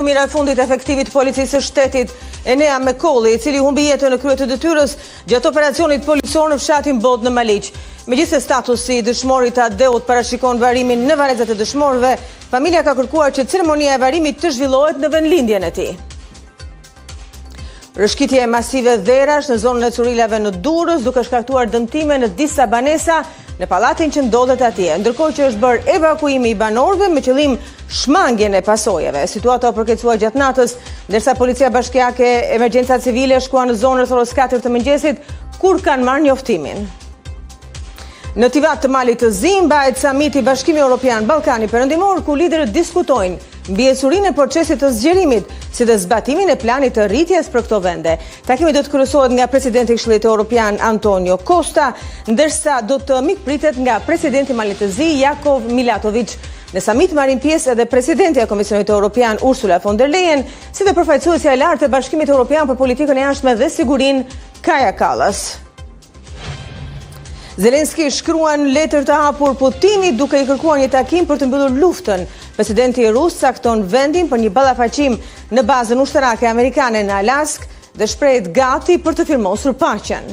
Mira e fundit efektivit policisë së shtetit Enea Mekolli, i cili humbi jetën në krye të detyrës gjatë operacionit policor në fshatin Bod në Maliq. Megjithëse statusi i dëshmorit Adeut parashikon varimin në varrezat e dëshmorëve, familja ka kërkuar që ceremonia e varimit të zhvillohet në vendlindjen e tij. Rëshkitje masive dherash në zonën e Curilave në Durrës, duke shkaktuar dëmtime në disa banesa në pallatin që ndodhet atje, ndërkohë që është bërë evakuimi i banorëve me qëllim shmangjen e pasojave. Situata u përkeqësua gjatë natës, ndërsa policia bashkiake emergjenca civile shkua në zonën rreth orës 4 të mëngjesit, kur kanë marrë njoftimin. Në Tivat të Malit të Zi mbahet samiti i Bashkimit Evropian Ballkani Perëndimor, ku liderët diskutojnë mbi ecurinë e procesit të zgjerimit, si dhe zbatimin e planit të rritjes për këto vende. Takimi do të kryesohet nga presidenti i Këshillit Evropian Antonio Costa, ndërsa do të mikpritet nga presidenti i Malit të Zi Jakov Milatović. Në samit marrin pjesë edhe presidenti e Komisionit Evropian Ursula von der Leyen, si dhe përfaqësuesja e lartë e Bashkimit Evropian për politikën e jashtme dhe sigurinë Kaja Kallas. Zelenski shkruan letër të hapur Putinit duke i kërkuar një takim për të mbyllur luftën. Presidenti rus cakton vendin për një ballafaqim në bazën ushtarake amerikane në Alask dhe shprehet gati për të firmosur paqen.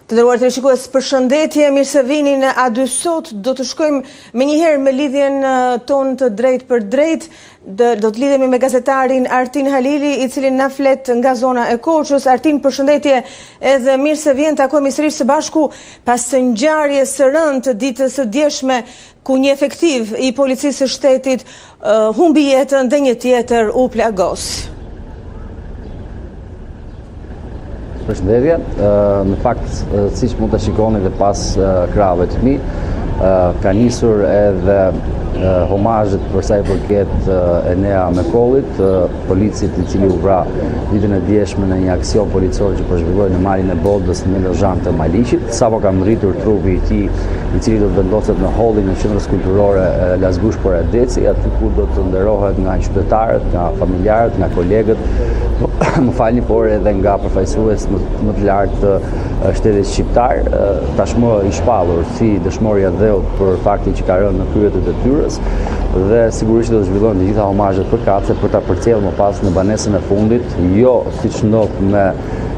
Të nderuar teleshikues, përshëndetje, mirë se vini në A2 sot. Do të shkojmë menjëherë me lidhjen tonë të drejt për drejt. Do të lidhemi me gazetarin Artin Halili, i cili na flet nga zona e Korçës. Artin, përshëndetje, edhe mirë se vjen, takohemi sërish së bashku pas së ngjarjes së rëndë të ditës së djeshme, ku një efektiv i policisë së shtetit humbi jetën dhe një tjetër u plagos. Përshëndetje, në fakt, siç mund të shikoni dhe pas krahave të mi, ka nisur edhe homazhet për sa i përket Enea Mekollit, policit i cili u vra ditën e djeshme në një aksion policor që po zhvillohej në malin e Bodës në Lozhan të Maliqit. Sapo ka mbritur trupi i tij, i cili do të vendoset në hallin e qendrës kulturore Lazgush Poradeci, aty ku do të nderohet nga qytetarët, nga familjarët, nga kolegët, më falni, por edhe nga përfaqësues më të lartë të shtetit shqiptar, tashmë i shpallur si dëshmori Adeut për faktin që ka rënë në krye të detyrës, dhe sigurisht do të zhvillohen të gjitha homazhet përkatëse për ta përcjellë më pas në banesën e fundit, jo siç ndodh me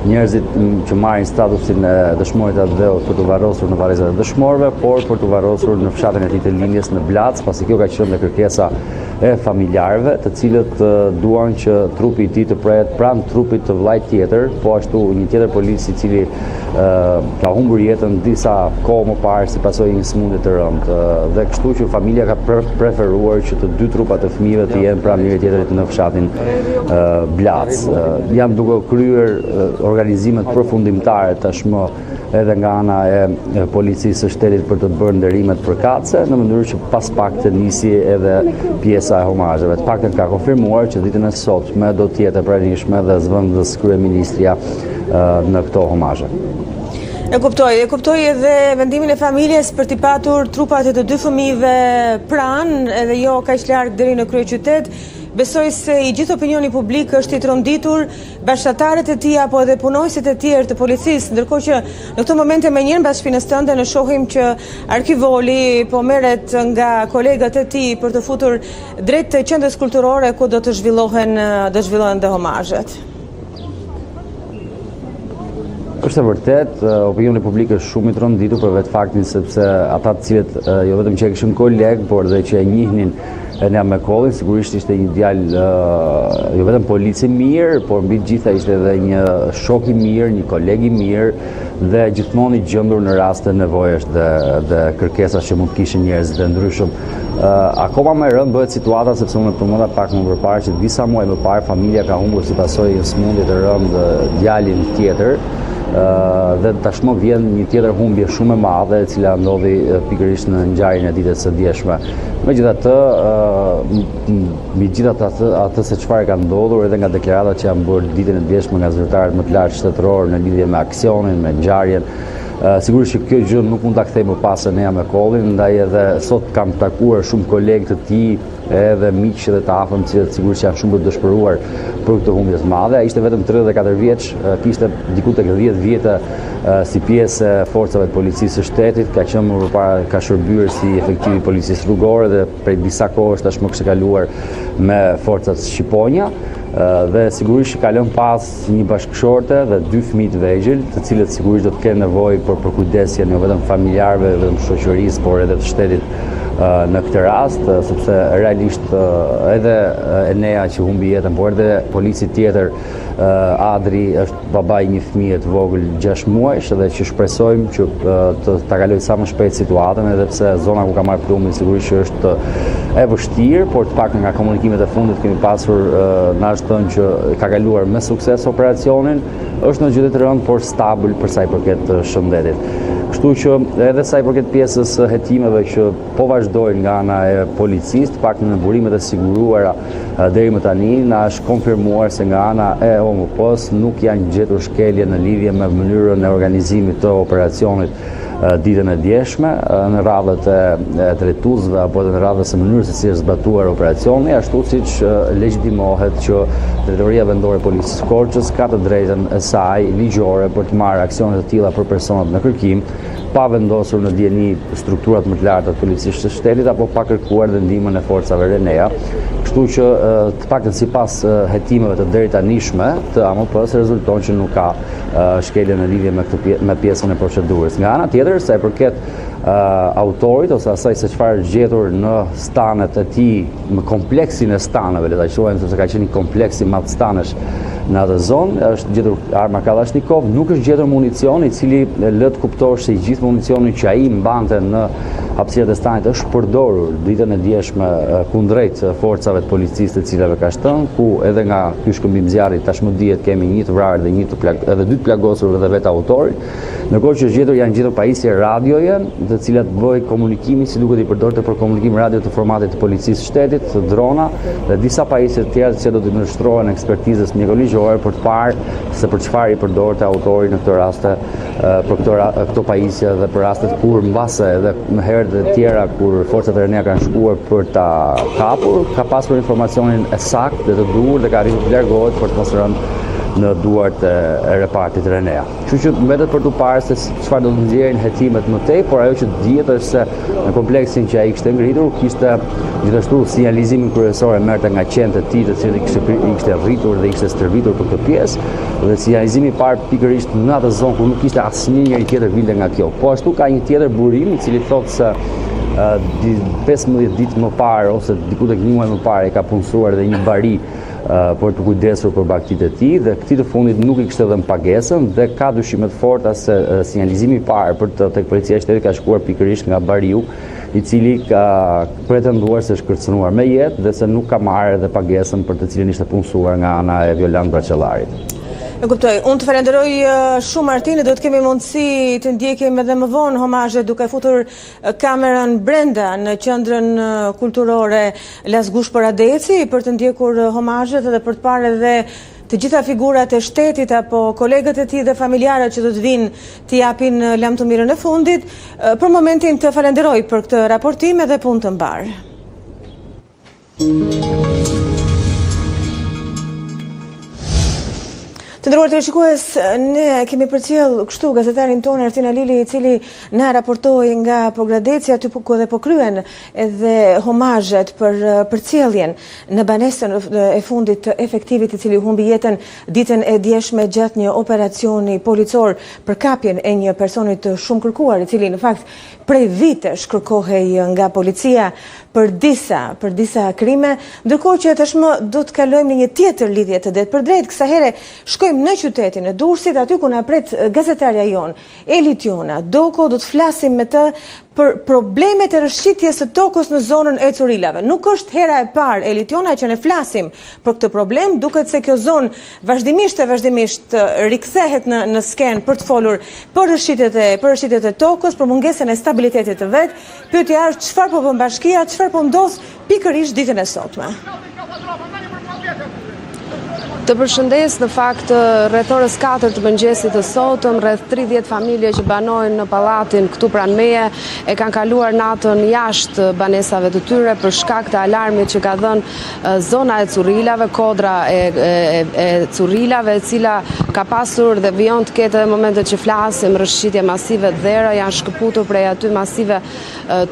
njerëzit që marrin statusin e dëshmorit Adeut për të varrosur në varrezat e dëshmorëve, por për të varrosur në fshatin e tij të lindjes në Blac, pasi kjo ka qenë kërkesa e familjarëve, të cilët duan që trupi i tij të prehet pranë trupit të vllajt tjetër, po ashtu një tjetër polic i cili ka humbur jetën disa kohë më parë si pasojë një sëmundje të rëndë, dhe kështu që familja ka preferuar që të dy trupat e fëmijëve të jenë pranë njëri tjetrit në fshatin Blac. Janë duke kryer organizimet përfundimtare tashmë edhe nga ana e policisë së shtetit për të bërë nderimet përkatëse, në mënyrë që pas pak të nisi edhe pjesa e homazheve. Të paktën ka konfirmuar që ditën e sotme do të jetë e pranishme dhe zëvendës kryeministria në këto homazhe. E kuptoj edhe vendimin e familjes për t'i patur trupat e të dy fëmijëve pranë, edhe jo kaq larg deri në kryeqytet. Besoj se i gjithë opinioni publik është i tronditur, bashkëtarët e tij apo edhe punojësit e tjerë të policisë, ndërkohë që në këto momente me njëherë mbas shpinës tënde ne shohim që arkivoli po merret nga kolegët e tij për të futur drejt të qendrës kulturore ku do të zhvillohen dhe homazhet. Është e vërtet, opinioni publik është shumë i tronditur për vetë faktin sepse ata të cilët jo vetëm që e kishin koleg, por dhe që e njihnin Enea Mekollin, sigurisht ishte një djalë jo vetëm polici mirë, por mbi të gjitha ishte edhe një shok i mirë, një koleg i mirë dhe gjithmonë i gjendur në raste nevojesh dhe kërkesash që mund të kishin njerëzit e ndryshëm. Akoma më e rëndë bëhet situata sepse unë përmenda pak më përpara që disa muaj më parë familja ka humbur si pasojë një sëmundje të rëndë djalin tjetër. Dhe tashmë vjen një tjetër humbje shumë e madhe, e cila ndodhi pikërisht në ngjarjen e ditës së djeshme. Megjithatë, mbi gjithë atë se çfarë ka ndodhur edhe nga deklaratat që janë bërë ditën e djeshme nga zyrtarët më të lartë shtetëror në lidhje me aksionin, me ngjarjen, sigurisht që kjo gjë nuk mund ta kthej më pas Enea Mekollin, ndaj edhe sot kam takuar shumë kolegë të tij edhe miq dhe të afërm që sigurisht janë shumë të dëshpëruar për këtë humbje të madhe. Ai ishte vetëm 34 vjeç, kishte diku tek 10 vjet si pjesë e forcave të policisë së shtetit, ka qenë më parë ka shërbyer si efektiv i policisë rrugore dhe prej disa kohësh tashmë kishte kaluar me forcat shqiponja. Dhe sigurisht ka lënë pas një bashkëshorte dhe 2 fëmijë të vegjël, të cilët sigurisht do të kenë nevojë për kujdesjen jo vetëm familjarëve, vetëm shoqërisë, por edhe të shtetit në këtë rast, sepse realisht edhe Enea që humbi jetën, por edhe polici tjetër, Adri, është babai një fëmije të vogël 6 muajsh dhe që shpresojmë që ta kalojë sa më shpejt situatën, edhe pse zona ku ka marrë plumin sigurisht që është e vështirë, por të paktën nga komunikimet e fundit kemi pasur na është thënë që ka kaluar me sukses operacionin, është në gjendje të rëndë por stabil për sa i përket shëndetit. Kështu që edhe sa i përket pjesës hetimeve që po vazhdojnë nga ana e policisë, të paktën në burimet e siguruara deri më tani, na është konfirmuar se nga ana e OMP-s nuk janë gjetur shkelje në lidhje me mënyrën e organizimit të operacionit ditën e djeshme, në radhët e drejtuesve apo në radhës së mënyrës se si është zbatuar operacioni, ashtu siç legjitimohet që Drejtoria Vendore e Policisë së Korçës ka të drejtën e saj ligjore për të marrë aksione të tilla për personat në kërkim, pa vendosur në dieni strukturat më të larta të policisë së shtetit apo pa kërkuar dhe ndihmën e forcave Renea. Kështu që të paktën sipas hetimeve të deri tanishme të AMP-s rezulton që nuk ka shkelje në lidhje me pjesën e procedurës. Nga ana tjetër, sa i përket autorit ose asaj se çfarë është gjetur në stanet e tij, në kompleksin e staneve, le ta quajmë sepse ka qenë një kompleks i madh stanesh në atë zonë, është gjetur arma Kalashnikov, nuk është gjetur municion i cili lë të kuptosh se i gjithë municioni që ai mbante në hapësirat e stanit është përdorur ditën e djeshme kundrejt forcave të policisë të cilave ka shtënë, ku edhe nga ky shkëmbim zjarri tashmë dihet kemi një të vrarë dhe edhe 2 të plagosur dhe vetë autori. Ndërkohë që janë gjetur pajisje radioje, të cilat bëj komunikimi si duket i përdorte për komunikim radio të formatit të policisë së shtetit, drona dhe disa pajisje të tjera që do të ndërshtrohen ekspertizës mjekoligjore për të parë se për çfarë i përdorte autori në këtë rast për këto pajisje dhe për rastet kur mbase edhe në herët e tjera kur forcat e Renea kanë shkuar për ta kapur, ka pasur informacionin e saktë dhe të duhur dhe ka arritur të largohet për të mos rënë në duart e repartit Renea. Kështu që mbetet për të parë se çfarë do të nxjerrin hetimet më tej, por ajo që dihet është se në kompleksin që ai kishte ngritur kishte gjithashtu sinjalizimin kryesor e merrte nga qenë të tij, të cilët kishte rritur dhe ishte stërvitur për këtë pjesë, dhe sinjalizimi i parë pikërisht në atë zonë ku nuk kishte asnjë njeri tjetër vinte nga kjo. Po ashtu ka një tjetër burim i cili thotë se 15 ditë më parë ose diku tek 1 muaj më parë ka punësuar edhe një bari për të kujdesur për bagëtit e tij dhe këtij të fundit nuk i kishte dhënë pagesën dhe ka dyshime të forta se sinjalizimi i parë për tek policia e shtetit ka shkuar pikërisht nga bariu, i cili ka pretenduar se është kërcënuar me jetë dhe se nuk ka marrë edhe pagesën për të cilën ishte punësuar nga ana e Violant Braçellarit. E kuptoj. Unë të falenderoj shumë Martini, do të kemi mundësi të ndjekim edhe më vonë homazhe duke futur kamerën brenda në qendrën kulturore Lasgush Poradeci për të ndjekur homazhet dhe për të parë edhe të gjitha figurat e shtetit apo kolegët e tij dhe familjarët që do të vinë të japin lamëmirën e fundit. Për momentin të falenderoj për këtë raportim edhe punë të mbar. Të nderuar teleshikues, ne kemi përcjell kështu gazetarin tonë Ertin Alili, i cili na raportoi nga Pogradecia, aty ku dhe po kryen edhe homazhet për përcjelljen në banesën e fundit të efektivit i cili humbi jetën ditën e djeshme gjatë një operacioni policor për kapjen e një personi të shumë kërkuar, i cili në fakt prej vitesh kërkohej nga policia për disa krime, ndërkohë që tashmë do të kalojmë në një tjetër lidhje të drejtpërdrejtë. Kësaj here shkojmë në qytetin e Durrësit, aty ku na pret gazetarja jon, Eli Tjona Doko, do të flasim me të për problemet e rrëshqitjes së tokës në zonën e Curilave. Nuk është hera e parë, Eli Tjona, që ne flasim për këtë problem, duket se kjo zonë vazhdimisht rikthehet në skenë për të folur për rrëshqitjet e tokës, për mungesën e stabilitetit të vet. Pyetja është çfarë po bën bashkia, çfarë po ndodh pikërisht ditën e sotme. Të përshëndes, në fakt, rreth orës 4 të mëngjesit të sotëm, rreth 30 familje që banojnë në pallatin këtu pranë meje e kanë kaluar natën jashtë banesave të tyre për shkak të alarmit që ka dhënë zona e Currilave, kodra e Currilave, e cila ka pasur dhe vijon të ketë edhe momentet që flasim rrëshqitje masive të dhera, janë shkëputur prej aty masive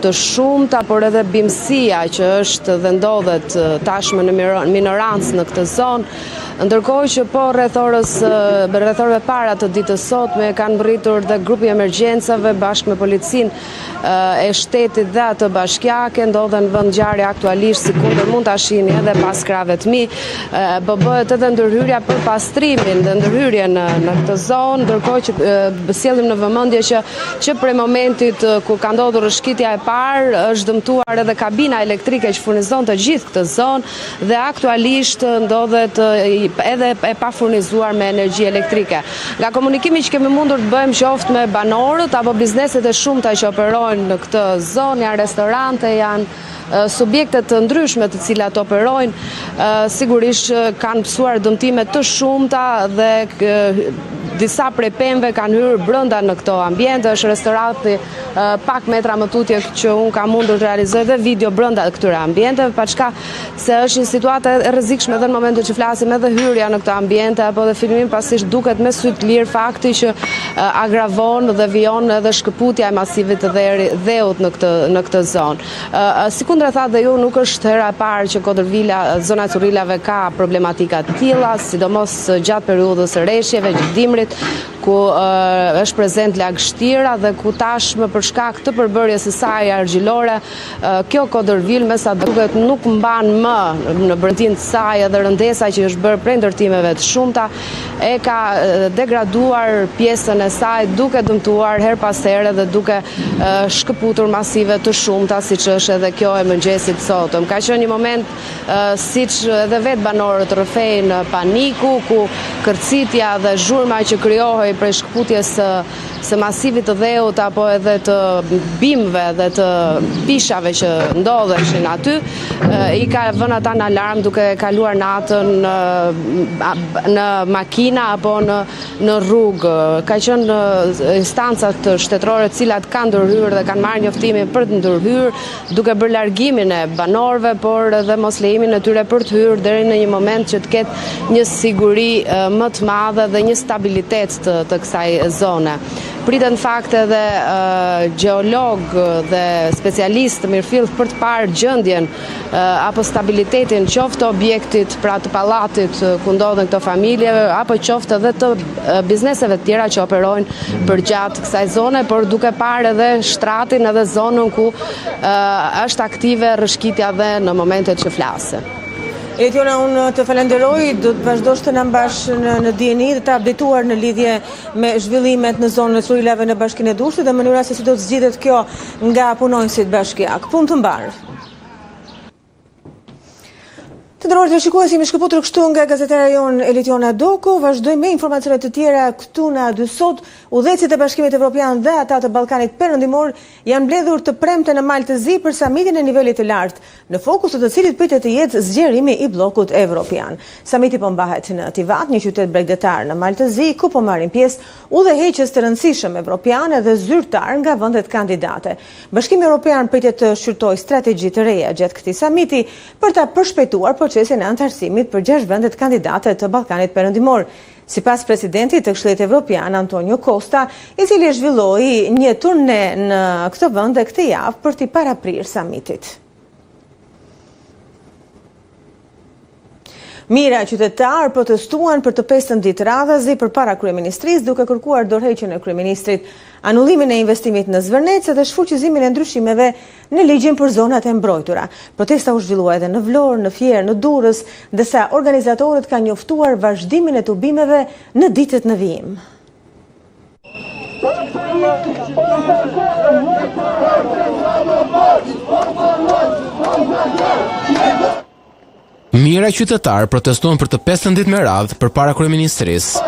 të shumta, por edhe bimësia që është dhe ndodhet tashmë në minorancë në këtë zonë. Ndërkohë që po rreth orëve para të ditës sotme kanë mbërritur dhe grupi emergjencave bashkë me policinë e shtetit dhe atë bashkiake, ndodhen vend ngjarje aktualisht sikundër mund ta shihni edhe pas krave të mi, bëhet edhe ndërhyrja për pastrimin dhe ndërhyrjen në këtë zonë, ndërkohë që sjellim në vëmendje që prej momentit ku ka ndodhur rrëshqitja e parë është dëmtuar edhe kabina elektrike që furnizon të gjithë këtë zonë dhe aktualisht ndodhet edhe e pa furnizuar me energji elektrike. Nga komunikimi që kemi mundur të bëjmë qoftë me banorët apo bizneset e shumta që operojnë në këtë zonë, janë restorante, janë subjekte të ndryshme të cilat operojnë, sigurisht kanë pësuar dëmtime të shumta dhe disa prej pemëve kanë hyrë brenda në këto ambiente. Është restoranti pak metra më tutje që unë kam mundur të realizoj dhe video brenda këtyre ambienteve, paçka se është një situatë e rrezikshme edhe në momentin që flasim edhe hyrja në këto ambiente apo dhe filmim pasisht duket me sy të lirë fakti që agravon dhe vijon edhe shkëputja e masivit të dheut në këtë zonë. Sikundër tha dhe ju, nuk është hera e parë që Kodërvila, zona e Currilave ka problematika të tilla, sidomos gjatë periudhës së rreshjeve, gjatë dimrit, ku është prezent lagështira dhe ku tashmë për shkak të përbërjes së saj argjilore, kjo Kodërvil me sa duket nuk mban më në brendin të saj edhe rëndesa që është bërë prej ndërtimeve të shumta, e ka degraduar pjesën e saj duke dëmtuar her pas here dhe duke shkëputur masive të shumta, siç është edhe kjo e mëngjesit sotëm. Ka qenë një moment siç edhe vetë banorët rrëfejnë paniku, ku kërcitja dhe zhurma që krijohej prej shkëputjes së masivit të dheut apo edhe të bimëve dhe të pishave që ndodheshin aty, i ka vënë ata në alarm duke kaluar natën në makina apo në rrugë. Ka qenë instancat shtetërore të cilat kanë ndërhyrë dhe kanë marrë njoftimin për të ndërhyrë, duke bërë largimin e banorëve, por edhe mos lejimin e tyre për të hyrë deri në një moment që të ketë një siguri më të madhe dhe një stabilitet të kësaj zone. Pritet në fakt edhe geolog dhe specialist mirëfill për të parë gjendjen apo stabilitetin qoftë objektit, pra të pallatit ku ndodhen këto familje, apo qoftë edhe të bizneseve të tjera që operojnë përgjatë kësaj zone, por duke parë edhe shtratin edhe zonën ku është aktive rrëshqitja dhe në momentet që flasim. Elitiona, unë të falenderoj, do të vazhdosh të na mbash në dieni dhe të updateuar në lidhje me zhvillimet në zonën e Currilave në Bashkinë e Durrësit dhe mënyra se si do të zgjidhet kjo nga punonësit bashkiak. Punë të mbarë. Të nderuar televizionistë, jemi shkëputur kështu nga gazetara jon Elitiona Doko. Vazhdojmë me informacione të tjera këtu në A2 sot. Udhëheqësit e Bashkimit Evropian dhe ata të Ballkanit Perëndimor janë mbledhur të premte në Maltëzi për samitin e nivelit të lartë, në fokus të cilit pritet të jetë zgjerimi i bllokut evropian. Samiti po mbahet në Tivat, një qytet bregdetar në Maltëzi, ku po marrin pjesë udhëheqës të rëndësishëm evropiane dhe zyrtar nga vendet kandidate. Bashkimi Evropian pritet të shqyrtojë strategji të reja gjatë këtij samiti për ta përshpejtuar procesin e antarësimit për 6 vendet kandidate të Ballkanit Perëndimor. Sipas presidentit të Këshillit Evropian Antonio Costa, i cili zhvilloi një turne në këto vende këtë javë për t'i paraprirë samitit. Mira qytetarë protestuan për të 15 ditë radhazi përpara kryeministrisë, duke kërkuar dorëheqjen e kryeministrit, anullimin e investimit në Zvërnec dhe shfuqizimin e ndryshimeve në ligjin për zonat e mbrojtura. Protesta u zhvillua edhe në Vlorë, në Fier, në Durrës, ndërsa organizatorët kanë njoftuar vazhdimin e tubimeve në ditët në vijim. Mira qytetarë protestuan për të 15 ditë me radhë përpara kryeministrisë.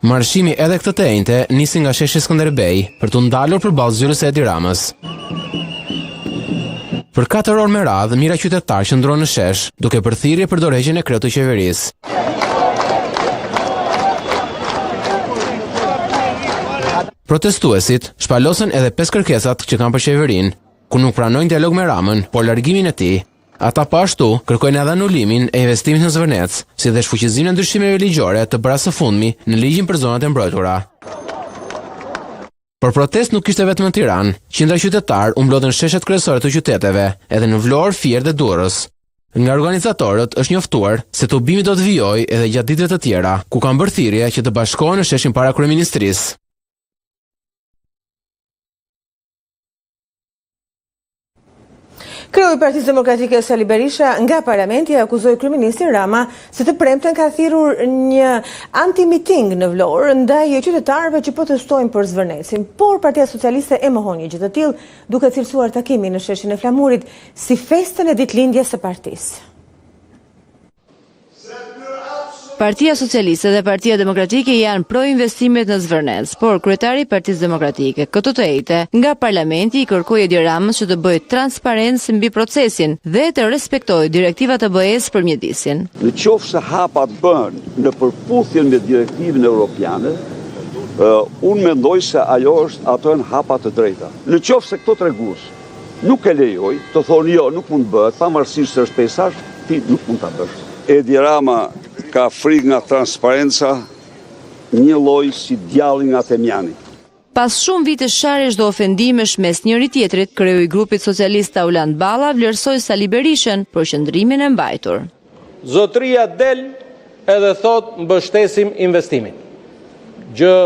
Marshimi edhe këtë të enjte nisi nga sheshi Skënderbej për të ndalur përballë zyrës së Edi Ramës. Për 4 orë me radhë, mira qytetarë qëndronë në shesh, duke përthirrje për dorëheqjen e kryeut të qeverisë. Protestuesit shpalosën edhe 5 kërkesat që kanë për qeverinë, ku nuk pranojnë dialog me Ramën, por largimin e tij. Ata po ashtu kërkojnë edhe anulimin e investimit në Zvërnec, si dhe shfuqizimin e ndryshimeve ligjore të bëra së fundmi në ligjin për zonat e mbrojtura. Por protest nuk ishte vetëm në Tiranë. Qindra qytetarë u mblodhen në sheshet kryesore të qyteteve, edhe në Vlorë, Fier dhe Durrës. Nga organizatorët është njoftuar se tubimi do të vijojë edhe gjatë ditëve të tjera, ku kanë bërë thirrje që të bashkohen në sheshin para kryeministrisë. Kreu i Partisë Demokratike Sali Berisha nga parlamenti akuzoi kryeministin Rama se të premten ka thirrur një anti-miting në Vlorë ndaj qytetarëve që protestojnë për Zvërnecin, por Partia Socialiste e mohon një gjë të tillë, duke cilësuar takimin në sheshin e Flamurit si festën e ditëlindjes së partisë. Partia Socialiste dhe Partia Demokratike janë pro-investimet në Zvërnec, por kryetari i Partisë Demokratike këto të ejte nga parlamenti i kërkoi Edi Ramës që të bëjë transparencë mbi procesin dhe të respektojë direktivat e BE-s për mjedisin. Në qoftë se hapat bëhen në përputhje me direktivën europiane, unë mendoj se ajo është ato janë hapa të drejta. Në qoftë se këto tregues nuk e lejoj, të thonë jo, nuk mund bëhet, pavarësisht se është pejsash, ti nuk mund ta bësh. Edi Rama ka frikë nga transparenca, një lloj si djalli nga Temjani. Pas shumë vite sharjesh dhe ofendimesh mes njëri tjetrit, kreu i grupit socialist Auland Balla vlerësoi Sali Berishën për qëndrimin e mbajtur. Zotria del edhe thot mbështesim investimin, gjë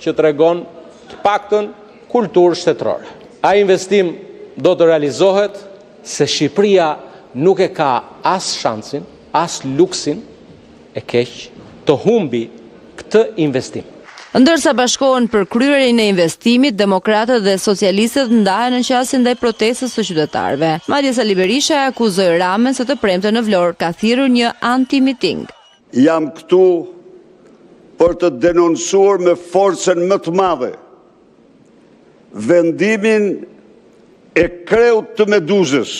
që tregon të paktën kulturë shtetërore. Ai investim do të realizohet se Shqipëria nuk e ka as shansin, as luksin e keq të humbi këtë investim. Ndërsa bashkohen për kryerjen e investimit, demokratët dhe socialistët ndahen në qasje ndaj protestës së qytetarëve. Madje Sali Berisha e akuzoi Ramën se të premte në Vlorë ka thirrur një anti-miting. Jam këtu për të denoncuar me forcën më të madhe vendimin e kreut të Meduzës,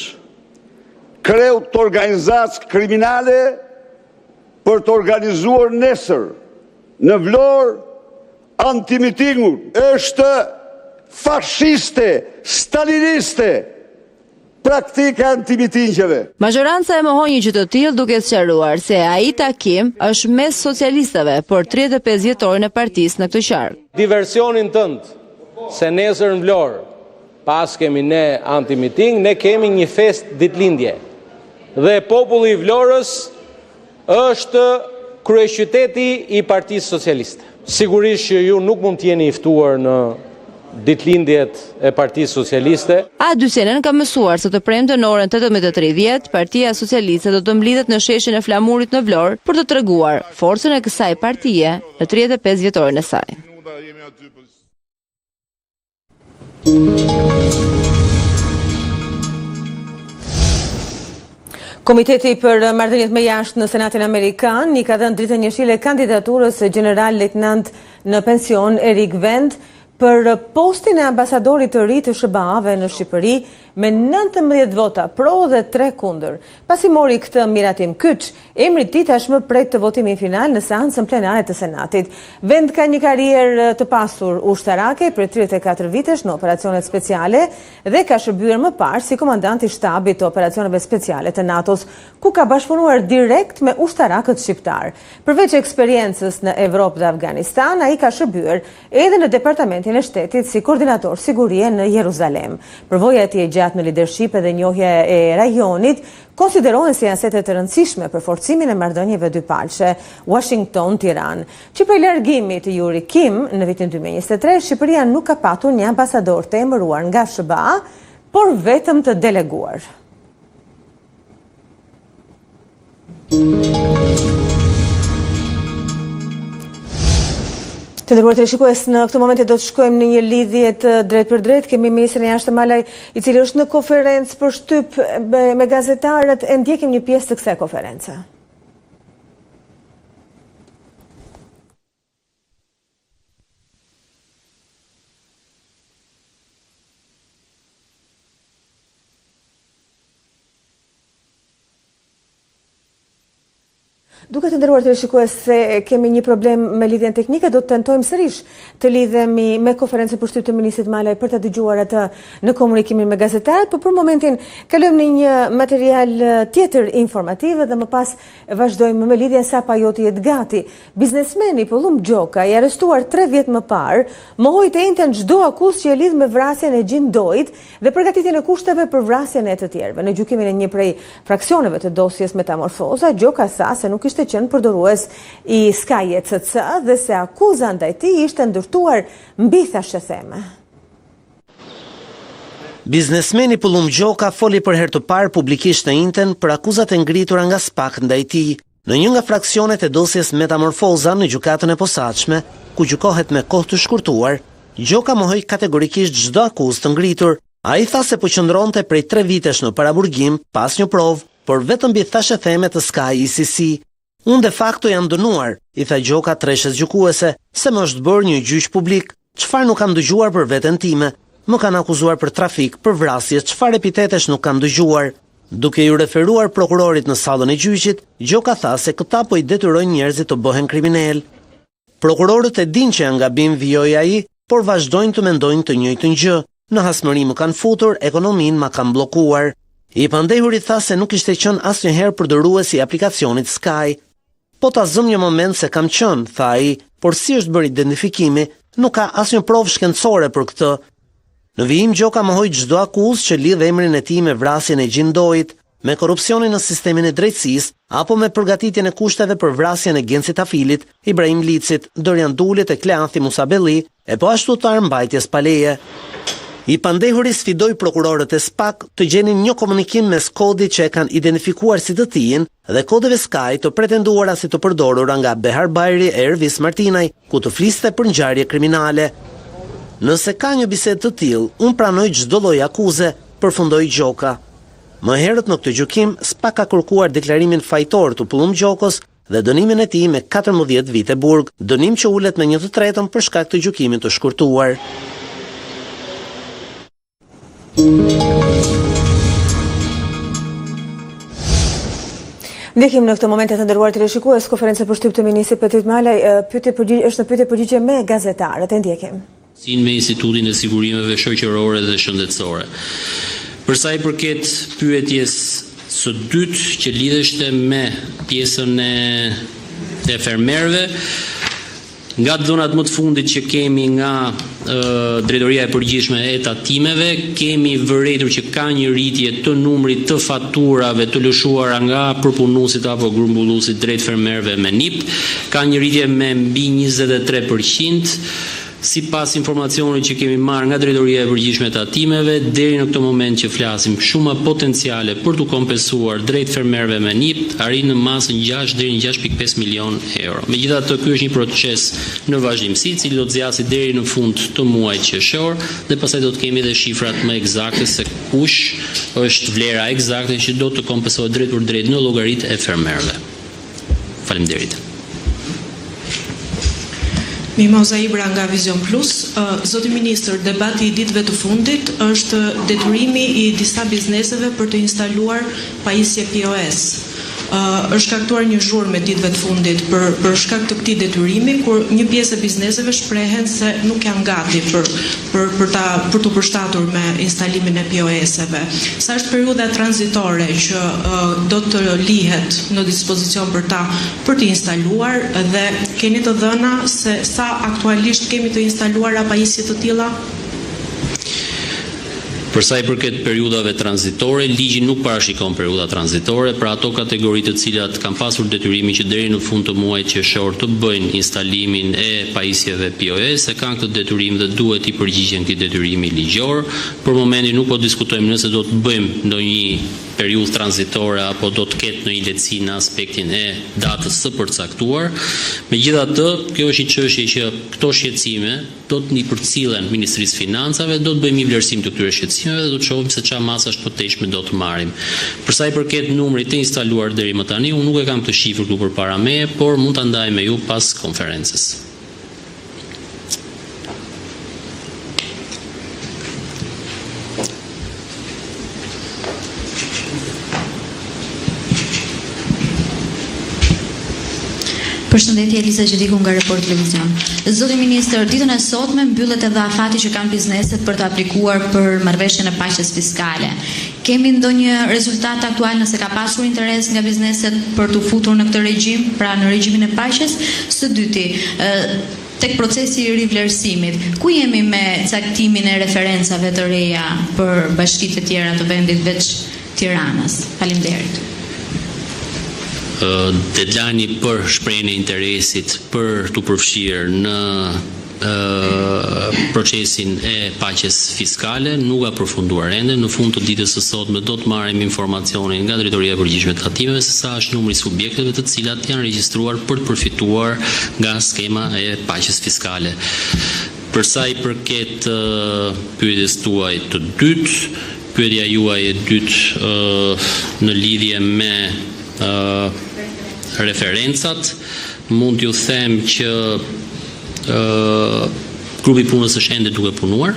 kreut të organizacë kriminale për të organizuar nesër në Vlorë antimitingun. Është fashiste, staliniste praktika antimitingjeve. Majoranca e mohon një gjë të tillë duke sqaruar se ai takim është mes socialistëve, por 35 vjetorin e partisë në këtë qark. Diversionin tënd se nesër në Vlorë pas kemi ne antimiting, ne kemi një fest ditëlindje. Dhe populli i Vlorës është kryeqyteti i Partisë Socialiste. Sigurisht që ju nuk mund të jeni i ftuar në ditëlindjet e Partisë Socialiste. A2CNN ka mësuar se të premte në orën 18:30 Partia Socialiste do të mblidhet në sheshin e Flamurit në Vlorë për të treguar forcën e kësaj partie në 35 vjetorin e saj. Komiteti për marrëdhëniet me jashtë në Senatin Amerikan i ka dhënë dritën njëshile kandidaturës general lejtnant në pension Erik Vend për postin e ambasadorit të ri të SBA-ve në Shqipëri me 19 vota pro dhe 3 kundër. Pasi mori këtë miratim kyç, emri i tij tashmë pret të votimin final në seancën plenare të Senatit. Vend ka një karrierë të pasur ushtarake për 34 vitesh në operacionet speciale dhe ka shërbyer më parë si komandant i shtabit të operacioneve speciale të NATO-s, ku ka bashkëpunuar direkt me ushtarakët shqiptar. Përveç eksperiencës në Evropë dhe Afganistan, ai ka shërbyer edhe në departamentin e shtetit si koordinator sigurie në Jeruzalem. Përvoja e tij e gjatë në lidership edhe njohja e rajonit konsiderohen si asete të rëndësishme për forcimin e marrëdhënieve dypalshe Washington-Tiranë. Që prej largimit të Yuri Kim në vitin 2023, Shqipëria nuk ka patur një ambasador të emëruar nga SBA, por vetëm të deleguar. Të nderuar teleshikues, në këtë moment do të shkojmë në një lidhje të drejt për drejt. Kemi ministrin e jashtëm Malaj, i cili është në konferencë për shtyp me gazetarët, e ndjekim një pjesë të kësaj konference. Duke të nderuar teleshikues se kemi një problem me lidhjen teknike, do të tentojmë sërish të lidhemi me konferencën për shtyp të ministrit Malaj për të dëgjuar atë në komunikimin me gazetarët, por për momentin kalojmë në një material tjetër informativ dhe më pas vazhdojmë me lidhjen sa Pajoti jetë gati. Biznesmeni Pollum Gjoka, i arrestuar 3 vjet më parë, mohoi të njëjtën çdo akuzë që e lidh me vrasjen e Gjindojit dhe përgatitjen e kushteve për vrasjen e të tjerëve. Në gjykimin e një prej fraksioneve të dosjes Metamorfoza, Gjoka sa se nuk ishte qenë përdorues i Sky ECC dhe se akuza ndaj tij ishte ndërtuar mbi thashë theme. Biznesmeni Pollum Gjoka foli për herë të parë publikisht në Inten për akuzat e ngritura nga SPAK ndaj tij në një nga fraksionet e dosjes Metamorfoza në gjykatën e posaçme, ku gjykohet me kohë të shkurtuar. Gjoka mohoi kategorikisht çdo akuzë të ngritur. Ai tha se po qëndronte prej 3 vitesh në paraburgim pas një provë, por vetëm mbi thashë theme të Sky ICC. Unë de facto jam dënuar, i tha Gjoka treshës gjykuese, se më është bërë një gjyq publik. Çfarë nuk kam dëgjuar për veten time? Më kanë akuzuar për trafik, për vrasje, çfarë epitetesh nuk kam dëgjuar? Duke ju referuar prokurorit në sallën e gjyqit, Gjoka tha se këta po i detyrojnë njerëzit të bëhen kriminal. Prokurorët e dinë që janë gabim, vijoi ai, por vazhdojnë të mendojnë të njëjtën gjë. Në hasmëri më kanë futur, ekonominë ma kanë bllokuar. I pandehuri tha se nuk ishte qenë asnjëherë përdorrues i aplikacionit Sky. Po ta zëm një moment se kam qenë, tha ai, por si është bërë identifikimi, nuk ka asnjë provë shkencore për këtë. Në vijim Gjoka mohoi çdo akuzë që lidh emrin e tij me vrasjen e Gjindojit, me korrupsionin në sistemin e drejtësisë, apo me përgatitjen e kushteve për vrasjen e Genci Tafilit, Ibrahim Licit, Dorian Dulit e Kleanthi Musabelli, e po ashtu të armbajtjes Paleje. I pandehuri sfidoi prokurorët e SPAK të gjenin një komunikim mes kodit që e kanë identifikuar si të tijin dhe kodeve Sky të pretenduara si të përdorura nga Behar Bajri e Ervis Martinaj, ku të fliste për ngjarje kriminale. Nëse ka një bisedë të tillë, unë pranoj çdo lloj akuze, përfundoi Gjoka. Më herët në këtë gjykim, SPAK ka kërkuar deklarimin fajtor të Pollum Gjokës dhe dënimin e tij me 14 vite burg, dënim që ulet me 1/3 për shkak të gjykimit të shkurtuar. Ndjekim në këtë moment të nderuar teleshikues konferencën për shtyp të ministrit Petrit Malaj, është në pyetje përgjigje me gazetarët, e ndjekim. Me Institutin e Sigurimeve Shoqërore dhe Shëndetësore. Për sa i përket pyetjes së dytë që lidheshte me pjesën e fermerëve, nga dhënat më të fundit që kemi nga Drejtoria e Përgjithshme e Tatimeve, kemi vërejtur që ka një rritje të numrit të faturave të lëshuara nga përpunuesit apo grumbulluesit drejt fermerëve me NIP, ka një rritje me mbi 23%. Sipas informacionit që kemi marrë nga Drejtoria e Përgjithshme e Tatimeve, deri në këtë moment që flasim, shuma potenciale për të kompensuar drejt fermerëve me NIP arrin në masën 6 deri në 6.5 milion euro. Megjithatë, ky është një proces në vazhdimsi, i cili do të zgjasë deri në fund të muajit qershor dhe pastaj do të kemi edhe shifrat më eksakte se kush është vlera eksakte që do të kompensohet drejt për drejt në llogaritë e fermerëve. Faleminderit. Mimoza Ibra nga Vision Plus. Zoti Ministër, debati i ditëve të fundit është detyrimi i disa bizneseve për të instaluar pajisje POS. Është shkaktuar një zhurmë ditëve të fundit për shkak të këtij detyrimi, kur një pjesë e bizneseve shprehen se nuk janë gati për të përshtatur me instalimin e POS-eve. Sa është periudha tranzitore që do të lihet në dispozicion për të instaluar dhe keni të dhëna se sa aktualisht kemi të instaluara pajisje të tilla? Për sa i përket periudhave tranzitore, ligji nuk parashikon periudha tranzitore për ato kategori të cilat kanë pasur detyrimin që deri në fund të muajit qershor të bëjnë instalimin e pajisjeve POS, e kanë këtë detyrim dhe duhet i përgjigjen këtij detyrimi ligjor. Për momentin nuk po diskutojmë nëse do të bëjmë ndonjë periudhë tranzitore apo do të ketë ndonjë lehtësi në aspektin e datës së përcaktuar. Megjithatë, kjo është një çështje që këto shqetësime do të përcillen Ministrisë Financave, do të bëjmë një vlerësim të këtyre shqetësimeve dhe do të shohim se çfarë masash poteshme do të marrim. Për sa i përket numrit të instaluar deri më tani, unë nuk e kam këtë shifër këtu përpara meje, por mund ta ndaj me ju pas konferencës. Përshëndetje, Eliza Gjediku nga Report Televizion. Zoti Ministër, ditën e sotme mbyllet edhe afati që kanë bizneset për të aplikuar për marrëveshjen e paqes fiskale. Kemi ndonjë rezultat aktual nëse ka pasur interes nga bizneset për të futur në këtë regjim, pra në regjimin e paqes? Së dyti, tek procesi i rivlerësimit, ku jemi me caktimin e referencave të reja për bashkitë e tjera të vendit veç Tiranës? Faleminderit. Deadline për shprehjen e interesit për të përfshirë në procesin e paqes fiskale nuk ka përfunduar ende. Në fund të ditës së sotme do të marrim informacionin nga Drejtoria e Përgjithshme të Tatimeve se sa është numri i subjekteve të cilat janë regjistruar për të përfituar nga skema e paqes fiskale. Për sa i përket pyetjes tuaj të dytë, pyetja juaj e dytë në lidhje me referencat, mund t'ju them që grupi punës është ende duke punuar.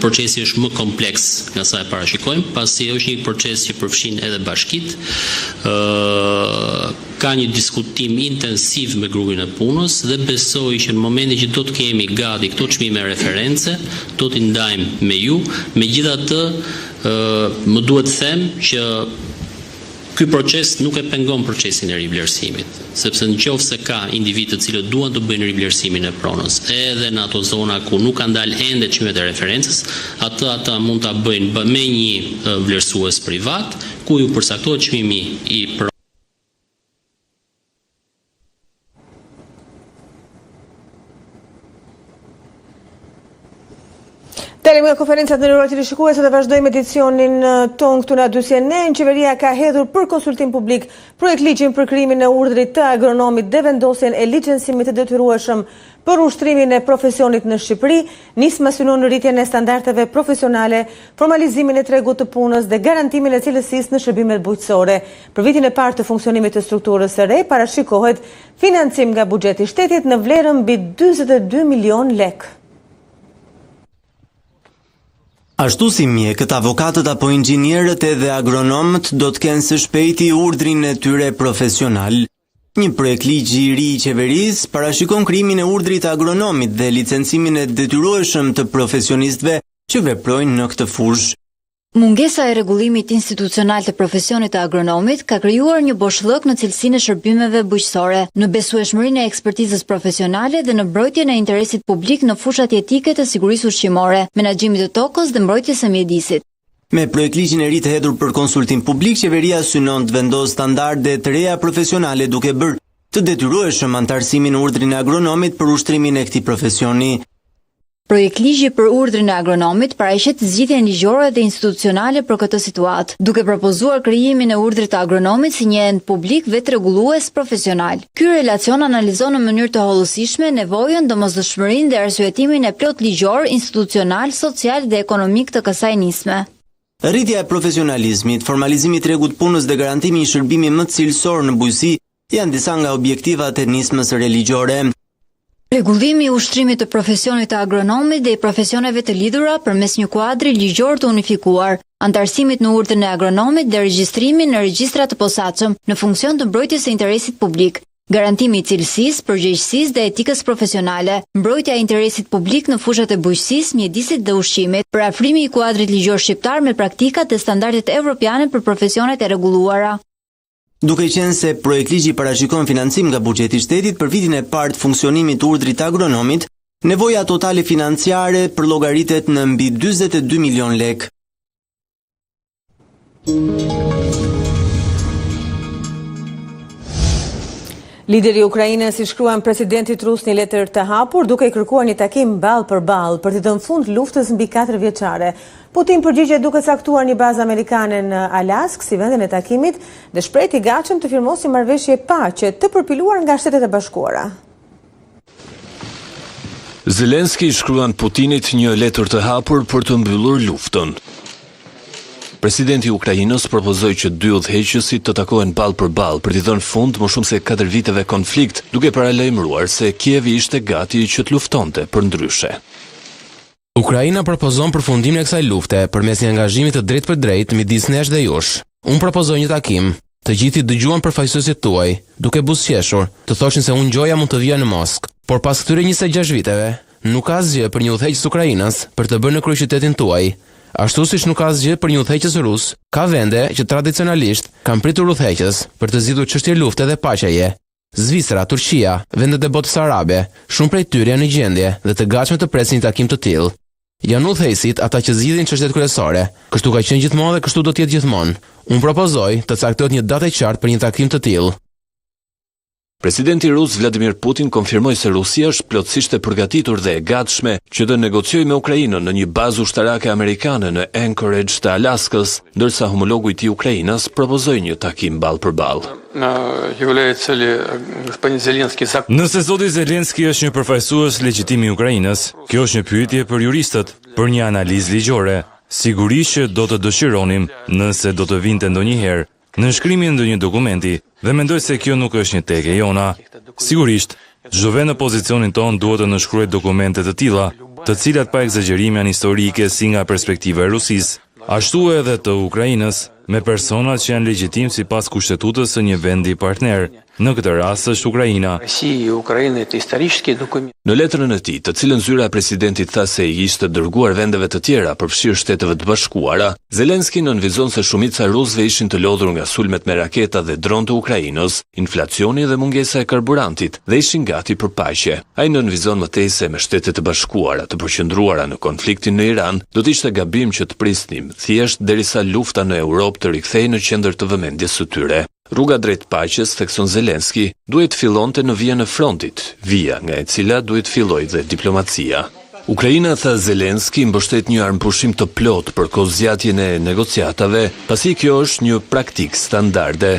Procesi është më kompleks nga sa e parashikojmë, pasi është një proces që përfshin edhe bashkitë. Ka një diskutim intensiv me grupin e punës dhe besoj që në momentin që do të kemi gati këto çmime reference, do t'i ndajmë me ju. Megjithatë, më duhet të them që ky proces nuk e pengon procesin e rivlerësimit, sepse nëse ka individë të cilët duan të bëjnë rivlerësimin e pronës, edhe në ato zona ku nuk kanë dalë ende çmimet e referencës, ata mund ta bëjnë me një vlerësues privat, ku ju përcaktohet çmimi i pronës. Dalim nga konferencat në Rural të shikues dhe vazhdojmë edicionin ton këtu në A2CNN. Qeveria ka hedhur për konsultim publik projekt ligjin për krimin e urdhrit të agronomit dhe vendosjen e licensimit të detyrueshëm për ushtrimin e profesionit në Shqipëri, nisma synon rritjen e standardeve profesionale, formalizimin e tregut të punës dhe garantimin e cilësisë në shërbimet bujqësore. Për vitin e parë të funksionimit të strukturës së re, parashikohet financim nga buxheti i shtetit në vlerën mbi 42 milion lekë. Ashtu si mjekët, avokatët apo inxhinierët edhe agronomët do të kenë së shpejti urdhrin e tyre profesional. Një projekt ligji i ri i qeverisë parashikon krimin e urdhrit të agronomit dhe licencimin e detyrueshëm të profesionistëve që veprojnë në këtë fushë. Mungesa e rregullimit institucional të profesionit të agronomit ka krijuar një boshllëk në cilësinë e shërbimeve bujqësore, në besueshmërinë e ekspertizës profesionale dhe në mbrojtjen e interesit publik në fushat jetike të sigurisë ushqimore, menaxhimit të tokës dhe mbrojtjes së mjedisit. Me projektligjin e ri të hedhur për konsultim publik, qeveria synon të vendosë standarde të reja profesionale duke bërë të detyrueshëm antarësimin në urdhrin e agronomit për ushtrimin e këtij profesioni. Projektligji për urdhrin e agronomit paraqet zgjidhjen ligjore dhe institucionale për këtë situatë, duke propozuar krijimin e urdhrit të agronomit si një ent publik vetrregullues profesional. Ky relacion analizon në mënyrë të hollësishme nevojën, domosdoshmërinë dhe arsyetimin e plot ligjor, institucional, social dhe ekonomik të kësaj nisme. Rritja e profesionalizmit, formalizimi i tregut punës dhe garantimi i shërbimit më të cilësor në bujqësi janë disa nga objektivat e nismës së re ligjore. Rregullimi i ushtrimit të profesionit të agronomit dhe i profesioneve të lidhura përmes një kuadri ligjor të unifikuar, antarësimit në urdhrin e agronomit dhe regjistrimin në regjistra të posaçëm në funksion të mbrojtjes së interesit publik, garantimi i cilësisë, përgjegjësisë dhe etikës profesionale, mbrojtja e interesit publik në fushat e bujqësisë, mjedisit dhe ushqimit, parafrimi i kuadrit ligjor shqiptar me praktikat dhe standardet evropiane për profesionet e rregulluara. Duke qenë se projektligji parashikon financim nga buxheti i shtetit për vitin e parë të funksionimit të urdhrit të agronomit, nevoja totale financiare përllogaritet në mbi 42 milion lekë. Lideri i Ukrainës i shkruan presidentit rus një letër të hapur duke i kërkuar një takim ballë për ballë për të dhënë fund luftës mbi 4 vjeçare. Putin përgjigjet duke caktuar një bazë amerikane në Alaskë si vendin e takimit dhe shpreh i gatshëm të firmosë një marrëveshje paqe të përpiluar nga Shtetet e Bashkuara. Zelenski i shkruan Putinit një letër të hapur për të mbyllur luftën. Presidenti i Ukrainës propozoi që dy udhëheqësit të takohen ballë për ballë për t'i dhënë fund më shumë se 4 viteve konflikt, duke paralajmëruar se Kievi ishte gati që të luftonte për ndryshe. Ukraina propozon përfundimin e kësaj lufte përmes një angazhimi të drejtë për drejtë midis nesh dhe jush. Unë propozoj një takim. Të gjithi dëgjuan përfaqësuesit tuaj, duke buzëqeshur, të thoshin se unë gjoja mund të vija në Moskë, por pas këtyre 26 viteve, nuk ka asgjë për një udhëheqës ukrainas për të bërë në kryeqytetin tuaj. Ashtu siç nuk ka asgjë për një udhëheqës rus, ka vende që tradicionalisht kanë pritur udhëheqës për të zgjidhur çështje lufte dhe paqeje. Zvicra, Turqia, vendet e botës arabe, shumë prej tyre janë në gjendje dhe të gatshme të presin një takim të tillë. Janë udhëheqësit ata që zgjidhin çështjet kryesore. Kështu ka qenë gjithmonë dhe kështu do të jetë gjithmonë. Unë propozoj të caktohet një datë e qartë për një takim të tillë. Presidenti rus Vladimir Putin konfirmoi se Rusia është plotësisht e përgatitur dhe e gatshme që të negociojë me Ukrainën në një bazë ushtarake amerikane në Anchorage të Alaskës, ndërsa homologu i tij Ukrainës propozoi një takim ballë për ballë. Nëse zoti Zelenski është një përfaqësues legjitim i Ukrainës, kjo është një pyetje për juristët, për një analizë ligjore. Sigurisht që do të dëshironim nëse do të vinte ndonjëherë në shkrimin ndonjë dokumenti dhe mendoj se kjo nuk është një tek e jona. Sigurisht, çdo vend në pozicionin ton duhet të nënshkruajë dokumente të tilla, të cilat pa egzagerime janë historike si nga perspektiva e Rusisë, ashtu edhe të Ukrainës, me personat që janë legjitim sipas kushtetutës së një vendi partner. Në këtë rast është Ukraina. Në letrën e tij, të cilën zyra e presidentit tha se i ishte dërguar vendeve të tjera përfshirë Shteteve të Bashkuara, Zelenski nënvizon se shumica e rusëve ishin të lodhur nga sulmet me raketa dhe dron të Ukrainës, inflacioni dhe mungesa e karburantit dhe ishin gati për paqe. Ai nënvizon mëtej se me Shtetet e Bashkuara të përqendruara në konfliktin në Iran, do të ishte gabim që të prisnim thjesht derisa lufta në Europë të rikthehej në qendër të vëmendjes së tyre. Rruga drejt paqes, thekson Zelenski, duhet fillonte në vijën e frontit, vija nga e cila duhet filloj dhe diplomacia. Ukraina, tha Zelenski, mbështet një armëpushim të plot për kozgjatjen e negociatave, pasi kjo është një praktik standarde.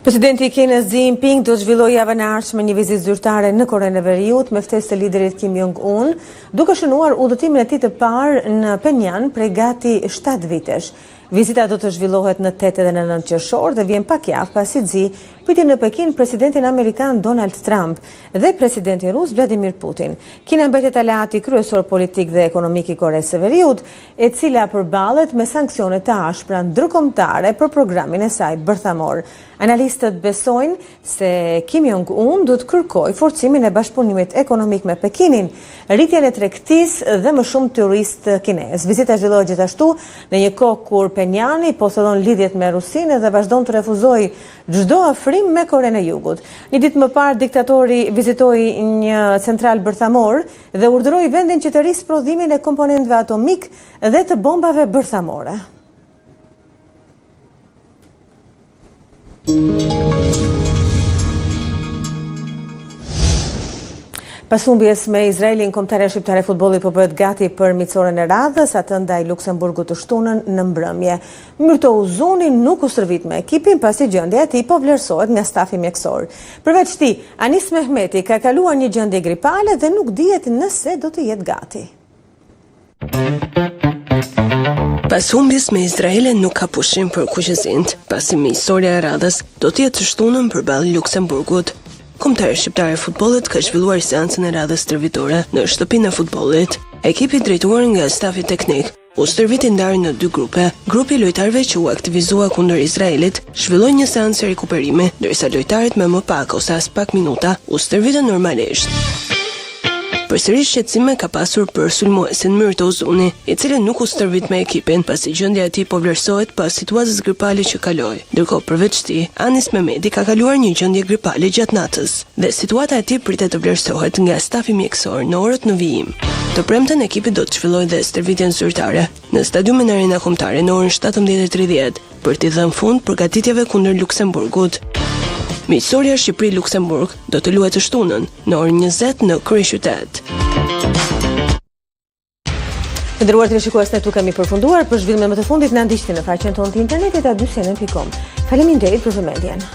Presidenti i Kinës Xi Jinping do të zhvillojë javën e ardhshme një vizitë zyrtare në Korenë e Veriut me ftesë të liderit Kim Jong-un, duke shënuar udhëtimin e tij të parë në Pyongyang prej gati 7 vitesh. Vizita do të zhvillohet në 8 dhe në 9 qershor dhe vjen pak javë pasi Xi pyeti në Pekin presidentin amerikan Donald Trump dhe presidentin rus Vladimir Putin. Kina mbetet aleati kryesor politik dhe ekonomik i Koresë së Veriut, e cila përballet me sanksione të ashpra ndërkombëtare për programin e saj bërthamor. Analistët besojnë se Kim Jong-un do të kërkojë forcimin e bashkëpunimit ekonomik me Pekinin, rritjen e tregtisë dhe më shumë turistë kinezë. Vizita zhvillohet gjithashtu në një kohë kur Pyongyang po thellon lidhjet me Rusinë dhe vazhdon të refuzojë çdo afrim me Korenë e Jugut. Një ditë më parë diktatori vizitoi një central bërthamor dhe urdhëroi vendin që të rrisë prodhimin e komponentëve atomik dhe të bombave bërthamore. Pas humbjes me Izraelin, kombëtarja shqiptare e futbollit po bëhet gati për miqësorën e radhës, atë ndaj Luksemburgut të shtunën në mbrëmje. Myrto Uzuni nuk u stërvit me ekipin pasi gjendja e tij po vlerësohet nga stafi mjekësor. Përveç tij, Anis Mehmeti ka kaluar një gjendje gripale dhe nuk dihet nëse do të jetë gati. Pas humbjes me Izraelin nuk ka pushim për kuqëzint, pasi miqësorja e radhës do të jetë të shtunën përballë Luksemburgut. Kombëtarja shqiptare e futbollit ka zhvilluar seancën e radhës stërvitore në shtëpinë e futbollit. Ekipi drejtuar nga stafi teknik u stërviti ndarë në 2 grupe. Grupi i lojtarëve që u aktivizua kundër Izraelit zhvilloi një seancë rikuperimi, ndërsa lojtarët me më pak ose as pak minuta u stërvitën normalisht. Përsëri shqetësime ka pasur për sulmuesin Myrto Uzuni, i cili nuk u stërvit me ekipin pasi gjendja e tij po vlerësohet pas situatës gripale që kaloi. Ndërkohë përveç tij, Anis Mehmeti ka kaluar një gjendje gripale gjatë natës dhe situata e tij pritet të vlerësohet nga stafi mjekësor në orët në vijim. Të premten ekipi do të zhvillojë dhe stërvitjen zyrtare në stadiumin Arena Kombëtare në orën 17:30 për t'i dhënë fund përgatitjeve kundër Luksemburgut. Miqësorja Shqipëri-Luksemburg do të luajë të shtunën në orën 20 në kryeqytet. Të nderuar teleshikues, ne tu kemi përfunduar. Për zhvillimet më të fundit na ndiqni në faqen tonë të internetit a2cnn.com. Faleminderit për vëmendjen.